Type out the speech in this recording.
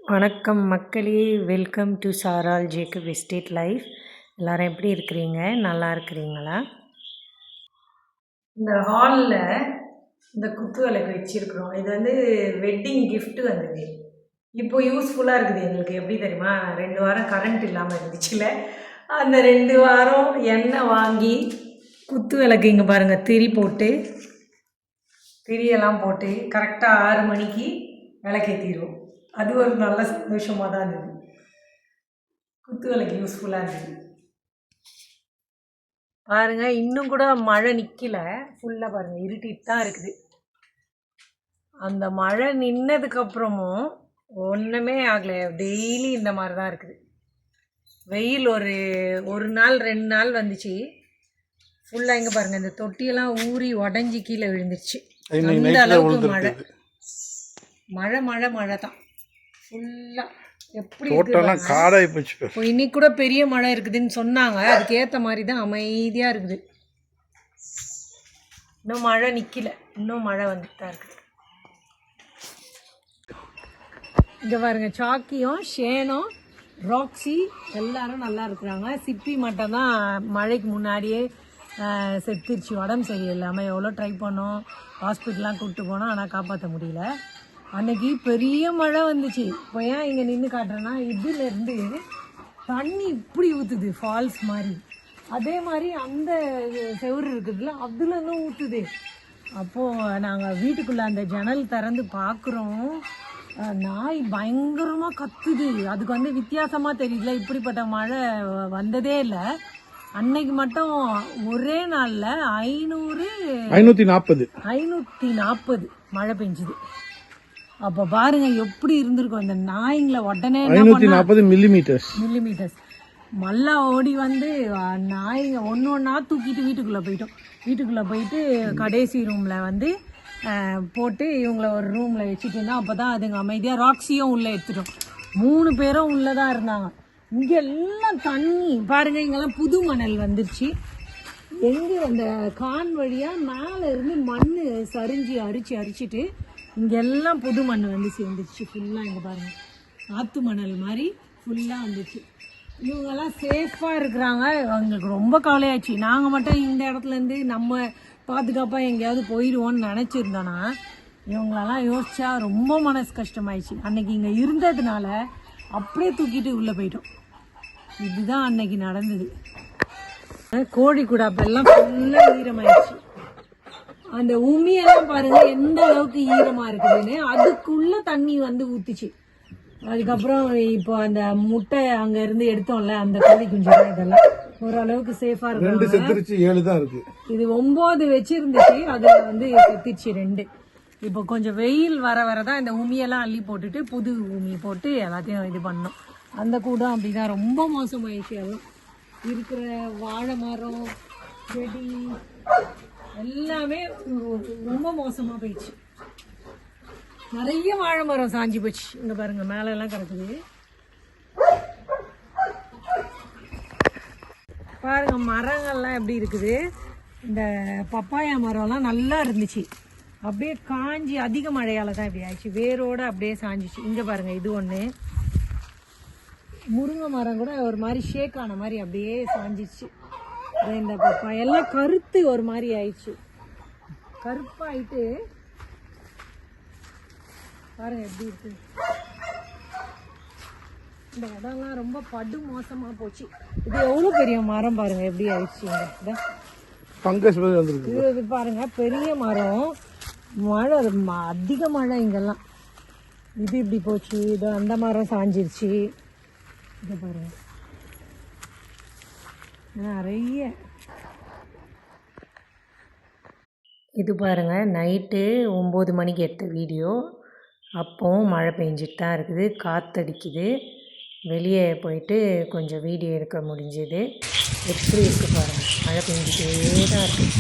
வணக்கம் மக்களே, welcome to சாரால் ஜேக்கப் எஸ்டேட் லைஃப். எல்லோரும் எப்படி இருக்கிறீங்க? நல்லா இருக்கிறீங்களா? இந்த ஹாலில் இந்த குத்து விளக்கு வச்சுருக்குறோம். இது வந்து வெட்டிங் கிஃப்ட்டு வந்தது. இப்போ யூஸ்ஃபுல்லாக இருக்குது எங்களுக்கு. எப்படி தெரியுமா, 2 வாரம் கரண்ட் இல்லாமல் இருந்துச்சுல, அந்த 2 வாரம் எண்ணெய் வாங்கி குத்து விளக்கு இங்கே பாருங்கள், திரியெல்லாம் போட்டு கரெக்டாக 6 மணிக்கு விளக்கேற்றிடுவோம். அது ஒரு நல்ல சந்தோஷமாக தான் இருந்தது. குத்து விளக்கு யூஸ்ஃபுல்லாக இருந்தது. பாருங்கள், இன்னும் கூட மழை நிற்கல. ஃபுல்லாக பாருங்கள், இருட்டிட்டு தான் இருக்குது. அந்த மழை நின்னதுக்கப்புறமும் ஒன்றுமே ஆகலை. டெய்லி இந்த மாதிரி தான் இருக்குது. வெயில் ஒரு நாள் 2 நாள் வந்துச்சு. ஃபுல்லாக இங்கே பாருங்கள், இந்த தொட்டியெல்லாம் ஊறி உடஞ்சி கீழே விழுந்துருச்சு. அந்த அளவுக்கு மழை தான் ஃபுல்லாக. எப்படி காடாகி போச்சு. இப்போ இன்னைக்கு கூட பெரிய மழை இருக்குதுன்னு சொன்னாங்க. அதுக்கேற்ற மாதிரி தான் அமைதியாக இருக்குது. இன்னும் மழை நிற்கல, இன்னும் மழை வந்துட்டு தான் இருக்குது. இங்கே பாருங்க, சாக்கியும் ஷேனும் ராக்ஸி எல்லாரும் நல்லா இருக்கிறாங்க. சிப்பி மட்டும் தான் மழைக்கு முன்னாடியே செத்துருச்சு. உடம்பு சரியில்லாமல் எவ்வளோ ட்ரை பண்ணோம், ஹாஸ்பிட்டலாம் கூப்பிட்டு போனோம், ஆனால் காப்பாற்ற முடியல. அன்னைக்கு பெரிய மழை வந்துச்சு. இப்போ ஏன் இங்கே நின்று காட்டுறேன்னா, இதுலேருந்து தண்ணி இப்படி ஊற்றுது, ஃபால்ஸ் மாதிரி. அதே மாதிரி அந்த செவுறு இருக்குதுல்ல, அதுலேருந்தும் ஊற்றுது. அப்போது நாங்கள் வீட்டுக்குள்ளே அந்த ஜன்னல் திறந்து பார்க்குறோம், நாய் பயங்கரமாக கத்துது. அதுக்கு வந்து வித்தியாசமாக தெரியல, இப்படிப்பட்ட மழை வந்ததே இல்லை. அன்னைக்கு மட்டும் ஒரே நாளில் 540 மழை பெஞ்சுது. அப்போ பாருங்க எப்படி இருந்திருக்கும். அந்த நாய்ங்களை உடனே 540 மில்லிமீட்டர்ஸ் மல்லா ஓடி வந்து நாய்ங்க ஒன்றா தூக்கிட்டு வீட்டுக்குள்ளே போயிட்டு கடைசி ரூமில் வந்து போட்டு இவங்கள ஒரு ரூமில் வச்சுட்டு இருந்தோம். அப்போ தான் அதுங்க அமைதியாக. ராக்ஸியும் உள்ளே எடுத்துட்டோம். 3 பேரும் உள்ளே தான் இருந்தாங்க. இங்கே எல்லாம் தண்ணி பாருங்கள், இங்கெல்லாம் புது மணல் வந்துருச்சு. எங்கே அந்த கான் வழியாக மேலே இருந்து மண் சரிஞ்சு அரிச்சிட்டு இங்கெல்லாம் புது மண் வந்து சேர்ந்துருச்சு ஃபுல்லாக. இங்கே பாருங்கள், ஆற்று மணல் மாதிரி ஃபுல்லாக வந்துச்சு. இவங்கெல்லாம் சேஃபாக இருக்கிறாங்க. அவங்களுக்கு ரொம்ப கவலையாச்சு. நாங்கள் மட்டும் இந்த இடத்துலேருந்து நம்ம பாதுகாப்பாக எங்கேயாவது போயிடுவோன்னு நினச்சிருந்தோன்னா, இவங்களெல்லாம் யோசிச்சா ரொம்ப மனசு கஷ்டமாயிடுச்சு. அன்னைக்கு இங்கே இருந்ததுனால அப்படியே தூக்கிட்டு உள்ளே போயிட்டோம். இதுதான் அன்னைக்கு நடந்தது. கோழி குடாப்பெல்லாம் ஃபுல்லாக ஈரமாயிடுச்சு. அந்த உமியெல்லாம் பாருங்க எந்த அளவுக்கு ஈரமா இருக்குதுன்னு. அதுக்குள்ள தண்ணி வந்து ஊத்துச்சு. அதுக்கப்புறம் இப்போ அந்த முட்டை அங்க இருந்து எடுத்தோம்ல, அந்த கோழி குஞ்சு இதெல்லாம் ஓரளவுக்கு சேஃபா இருக்கு. இது 9 வச்சிருந்துச்சு, அதுல வந்து செத்துச்சு 2. இப்போ கொஞ்சம் வெயில் வரதான் இந்த உமியெல்லாம் அள்ளி போட்டுட்டு புது உமி போட்டு எல்லாத்தையும் இது பண்ணோம். அந்த கூடம் அப்படிதான் ரொம்ப மோசமாயிடுச்சு. எல்லாம் இருக்கிற வாழை மரம் செடி எல்லாமே ரொம்ப மோசமாக போயிடுச்சு. நிறைய வாழை மரம் சாஞ்சி போச்சு. இங்கே பாருங்கள், மேலே எல்லாம் கிடக்குது பாருங்க. மரங்கள்லாம் எப்படி இருக்குது. இந்த பப்பாயா மரம்லாம் நல்லா இருந்துச்சு, அப்படியே காஞ்சி அதிக மழையால் தான் இப்படி ஆயிடுச்சு. வேரோடு அப்படியே சாஞ்சிச்சு. இங்கே பாருங்கள், இது ஒன்று. முருங்கை மரம் கூட ஒரு மாதிரி ஷேக் ஆன மாதிரி அப்படியே சாஞ்சிச்சு. இந்த பப்பாயா எல்லாம் கருத்து ஒரு மாதிரி ஆயிடுச்சு. கருப்பாயிட்டு பாருங்க எப்படி இருக்கு. இந்த இடம்லாம் ரொம்ப படு மோசமா போச்சு. இது எவ்வளவு பெரிய மரம் பாருங்க, எப்படி ஆயிடுச்சு. இது பாருங்க, பெரிய மரம். மழை அதிக மழை இங்கெல்லாம். இது இப்படி போச்சு. இது அந்த மரம் சாஞ்சிருச்சு. இது பாருங்க நிறைய. இது பாருங்கள், நைட்டு 9 மணிக்கு எடுத்த வீடியோ. அப்போவும் மழை பெஞ்சிட்டு தான் இருக்குது, காற்றடிக்குது. வெளியே போயிட்டு கொஞ்சம் வீடியோ எடுக்க முடிஞ்சுது. எப்படி இருக்குது பாருங்கள், மழை பெஞ்சிட்டே தான் இருக்குது.